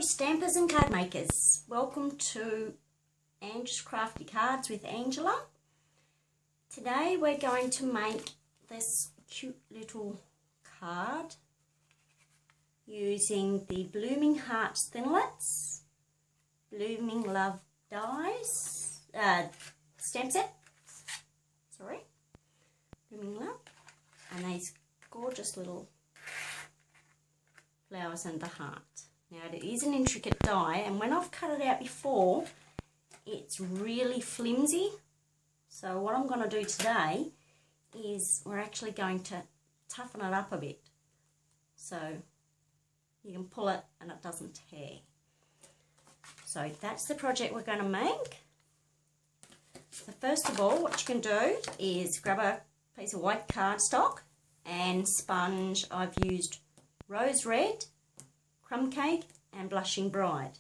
stampers and card makers, welcome to Angela's Crafty Cards with Angela. Today we're going to make this cute little card using the Blooming Hearts Thinlits, Blooming Love dies, stamp set, Blooming Love, and these gorgeous little flowers and the heart. Now it is an intricate die, and when I've cut it out before, it's really flimsy. So what I'm going to do today is we're actually going to toughen it up a bit so you can pull it and it doesn't tear. So that's the project we're going to make. So first of all, what you can do is grab a piece of white cardstock and sponge. I've used rose red, crumb cake and blushing bride.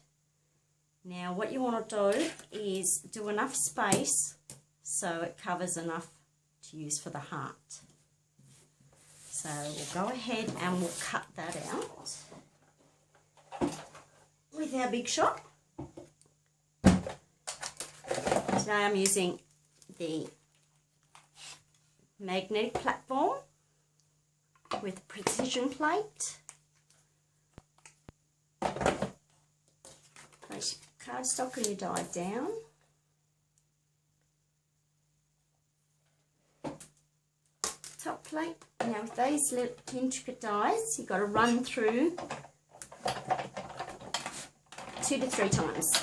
Now what you want to do is do enough space so it covers enough to use for the heart. So we'll go ahead and we'll cut that out with our big shot. Today I'm using the magnetic platform with precision plate. Place your cardstock and your die down. Top plate. Now with these little intricate dies, you've got to run through 2 to 3 times.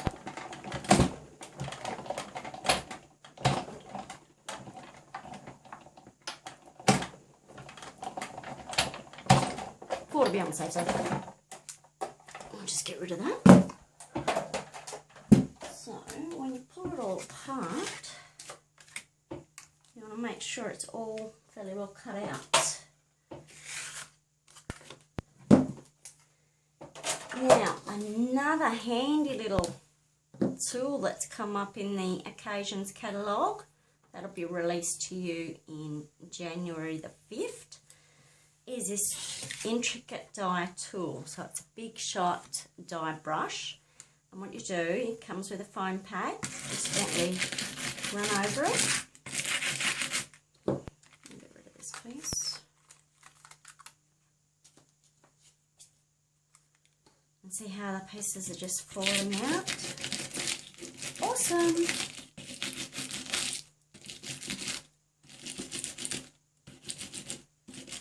Four to be on the safe side. I'll just get rid of that. So when you pull it all apart, you want to make sure it's all fairly well cut out. Now another handy little tool that's come up in the Occasions catalogue, that'll be released to you in January the 5th, is this intricate die tool. So it's a big shot die brush, and what you do, it comes with a foam pad. Just gently run over it. Get rid of this piece. And see how the pieces are just falling out. Awesome!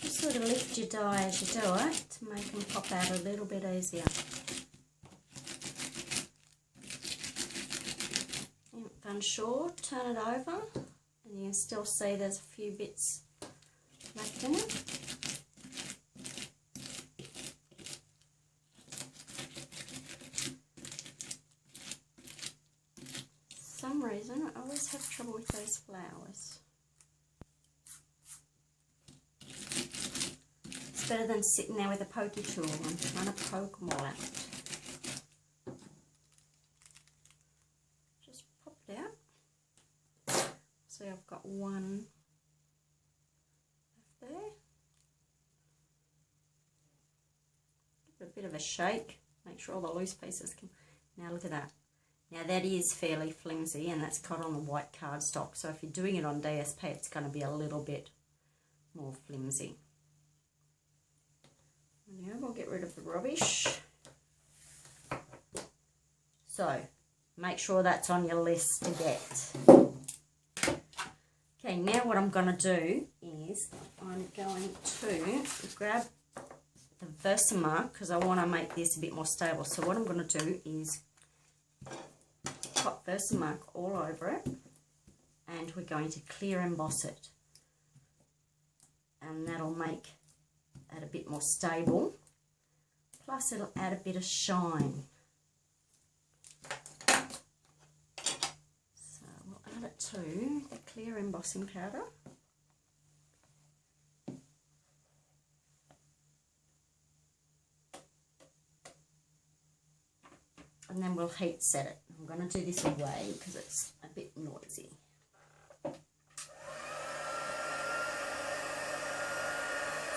Just sort of lift your die as you do it to make them pop out a little bit easier. If unsure, turn it over and you can still see there's a few bits left in it. For some reason I always have trouble with those flowers. It's better than sitting there with a pokey tool and trying to poke them all out. Just pop it out. See, I've got one left there. Give it a bit of a shake, make sure all the loose pieces can. Now look at that. Now that is fairly flimsy and that's cut on the white cardstock, so if you're doing it on DSP it's going to be a little bit more flimsy. Now we'll get rid of the rubbish. So make sure that's on your list to get. Okay, now what I'm going to do is I'm going to grab the Versamark because I want to make this a bit more stable. So what I'm going to do is pop Versamark all over it, and we're going to clear emboss it, and that'll make it a bit more stable, plus it'll add a bit of shine. So we'll add it to the clear embossing powder. And then we'll heat set it. I'm going to do this away because it's a bit noisy.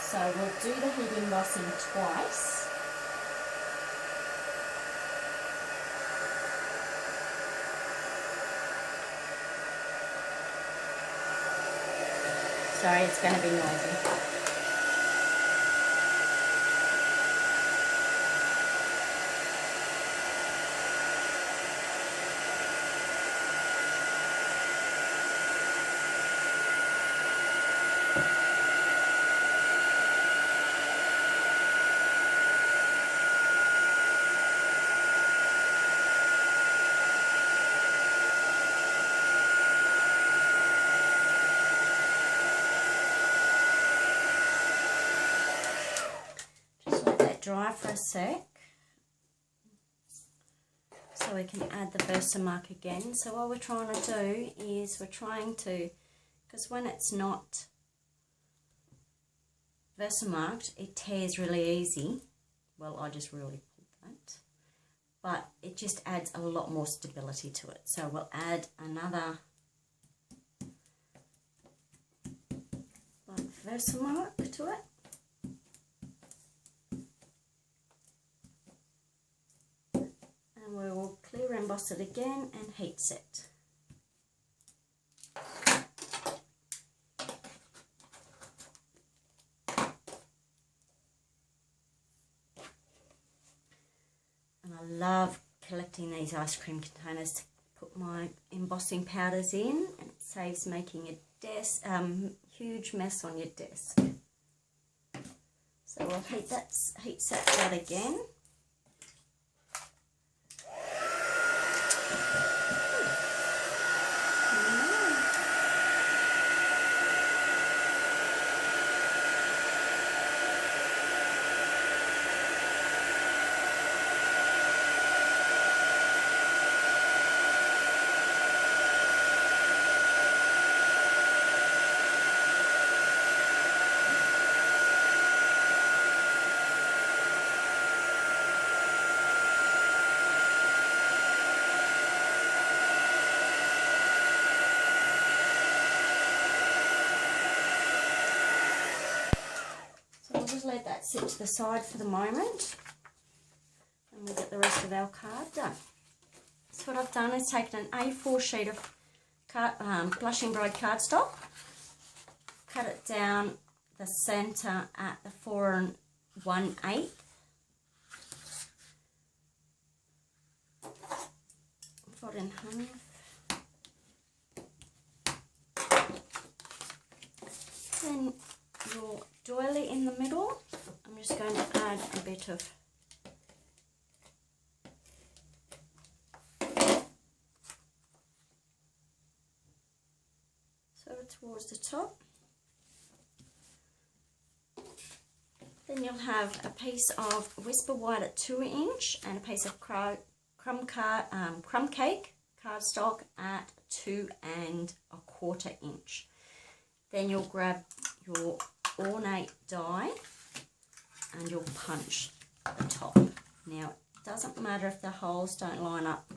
So we'll do the heat embossing twice. Sorry, it's going to be noisy. Dry for a sec so we can add the Versamark again. So what we're trying to do is because when it's not Versamarked, it tears really easy. Well, I just really pulled that, but it just adds a lot more stability to it. So we'll add another Versamark to it. We will clear emboss it again and heat set. And I love collecting these ice cream containers to put my embossing powders in, and it saves making a huge mess on your desk. So we'll heat set that again. Just let that sit to the side for the moment, and we'll get the rest of our card done. So what I've done is taken an A4 sheet of blushing bride cardstock, cut it down the centre at the 4 1/8, put in half, then your doily in the middle. I'm just going to add a bit of towards the top. Then you'll have a piece of Whisper White at 2 inch and a piece of crumb cake cardstock at 2 1/4 inch. Then you'll grab your ornate die and you'll punch the top. Now it doesn't matter if the holes don't line up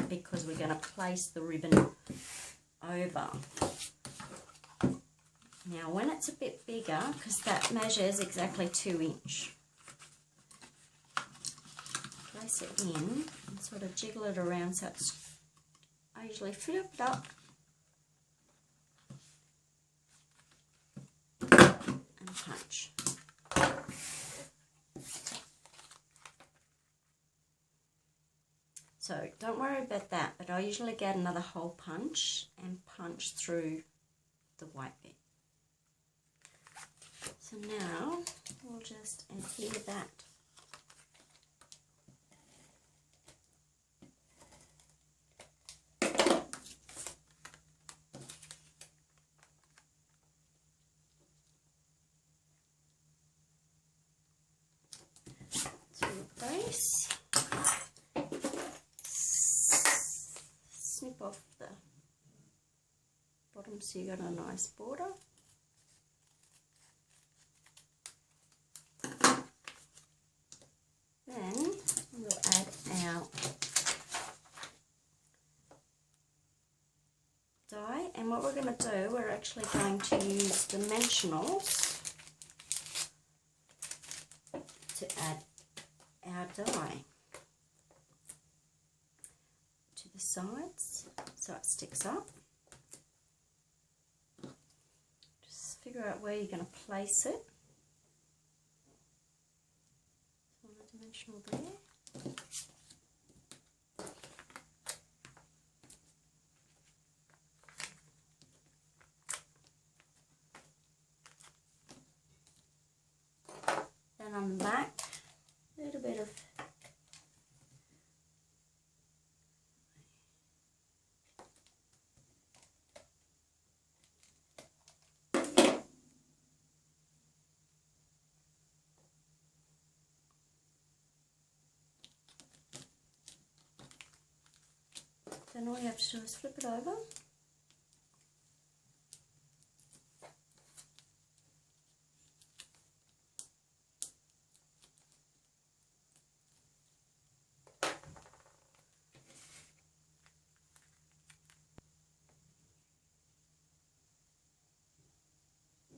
because we're going to place the ribbon over. Now when it's a bit bigger, because that measures exactly 2 inch, place it in and sort of jiggle it around so it's, I usually flip it up and punch. So don't worry about that, but I usually get another hole punch and punch through the white bit. So now we'll just adhere that to your base. Snip off the bottom so you got a nice border. Then we'll add our die, and what we're going to do, we're actually going to use dimensionals to add our die to the sides so it sticks up. Just figure figure out where you're going to place it. So on a dimensional there. Then on the back, a little bit of then all you have to do is flip it over.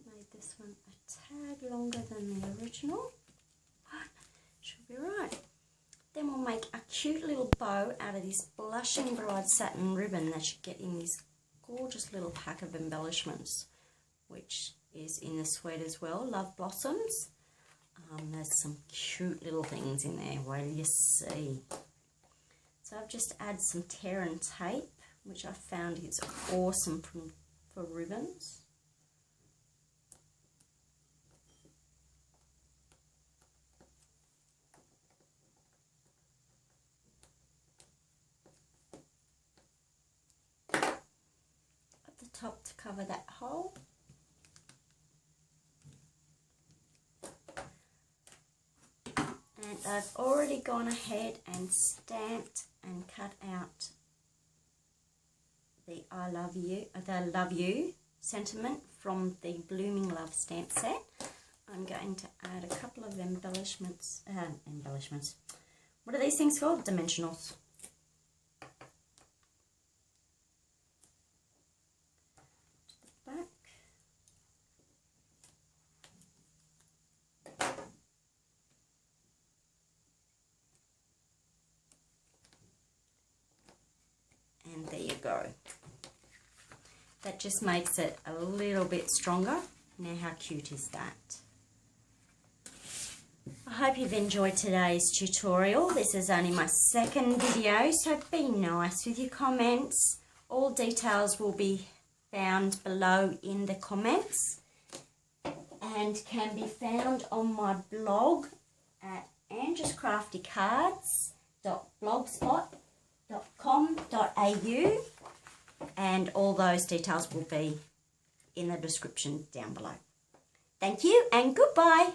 Made this one a tad longer than the original. Should be right. Then we'll make a cute little bow out of this blushing bride satin ribbon that you get in this gorgeous little pack of embellishments, which is in the sweat as well, Love Blossoms. There's some cute little things in there, wait till you see. So I've just added some tear and tape, which I found is awesome for ribbons. Top to cover that hole. And I've already gone ahead and stamped and cut out the I love you, the love you sentiment from the Blooming Love stamp set. I'm going to add a couple of embellishments. What are these things called? Dimensionals. And there you go. That just makes it a little bit stronger. Now how cute is that? I hope you've enjoyed today's tutorial. This is only my second video, so be nice with your comments. All details will be found below in the comments and can be found on my blog at andrascraftycards.blogspot.com.au, and all those details will be in the description down below. Thank you and goodbye.